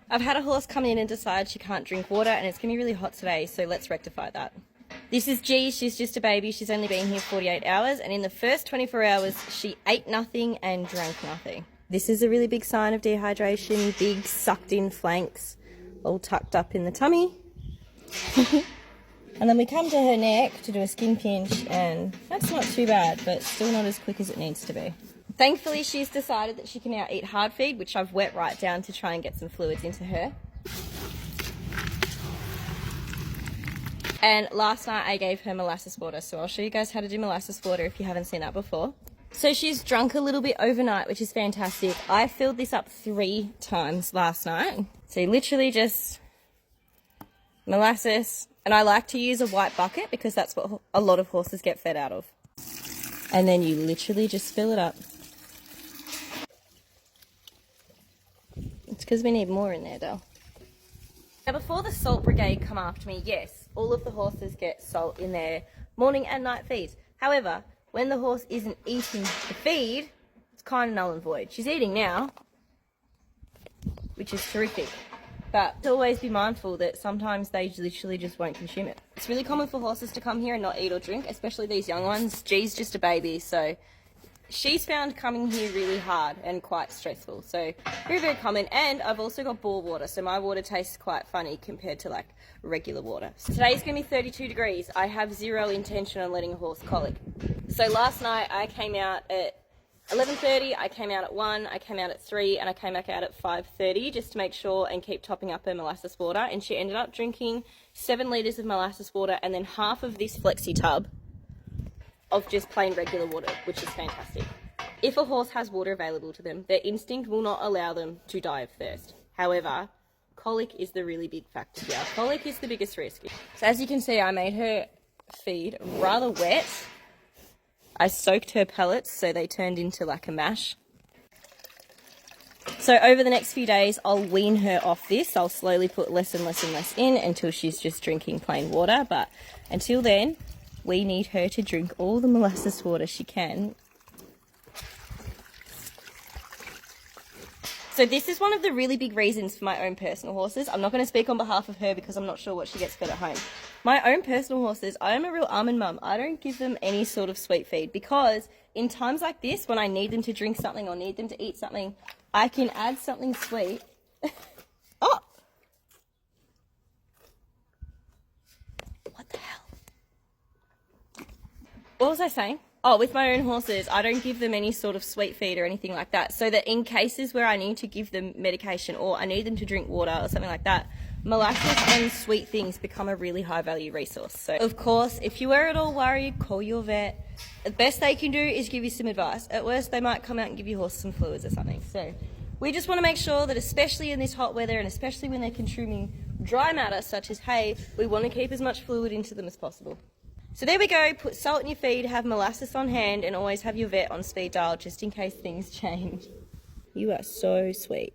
I've had a horse come in and decide she can't drink water, and it's going to be really hot today, so let's rectify that. This is G. She's just a baby. She's only been here 48 hours, and in the first 24 hours, she ate nothing and drank nothing. This is a really big sign of dehydration, big sucked in flanks, all tucked up in the tummy. And then we come to her neck to do a skin pinch, and that's not too bad, but still not as quick as it needs to be. Thankfully, she's decided that she can now eat hard feed, which I've wet right down to try and get some fluids into her. And last night I gave her molasses water, so I'll show you guys how to do molasses water if you haven't seen that before. So she's drunk a little bit overnight, which is fantastic. I filled this up 3 times last night. So literally just molasses, and I like to use a white bucket because that's what a lot of horses get fed out of. And then you literally just fill it up. It's because we need more in there, though. Now, before the salt brigade come after me, yes, all of the horses get salt in their morning and night feeds. However, when the horse isn't eating the feed, it's kind of null and void. She's eating now, which is terrific. But to always be mindful that sometimes they literally just won't consume it. It's really common for horses to come here and not eat or drink, especially these young ones. G's just a baby, so she's found coming here really hard and quite stressful. So very, very common. And I've also got bore water, so my water tastes quite funny compared to like regular water. So today's gonna be 32 degrees. I have zero intention on letting a horse colic. So last night I came out at 11:30, I came out at 1, I came out at 3, and I came back out at 5:30 just to make sure and keep topping up her molasses water. And she ended up drinking 7 litres of molasses water and then half of this flexi tub of just plain regular water, which is fantastic. If a horse has water available to them, their instinct will not allow them to die of thirst. However, colic is the really big factor here. Colic is the biggest risk. So as you can see, I made her feed rather wet. I soaked her pellets so they turned into like a mash. So over the next few days, I'll wean her off this. I'll slowly put less and less and less in until she's just drinking plain water. But until then, we need her to drink all the molasses water she can. So this is one of the really big reasons for my own personal horses. I'm not going to speak on behalf of her because I'm not sure what she gets fed at home. My own personal horses, I am a real almond mum. I don't give them any sort of sweet feed because in times like this, when I need them to drink something or need them to eat something, I can add something sweet. Oh! What the hell? What was I saying? Oh, with my own horses, I don't give them any sort of sweet feed or anything like that, so that in cases where I need to give them medication or I need them to drink water or something like that, molasses and sweet things become a really high value resource. So of course, if you are at all worried, call your vet. The best they can do is give you some advice. At worst, they might come out and give your horse some fluids or something. So we just want to make sure that especially in this hot weather and especially when they're consuming dry matter such as hay, we want to keep as much fluid into them as possible. So there we go, put salt in your feed, have molasses on hand, and always have your vet on speed dial just in case things change. You are so sweet.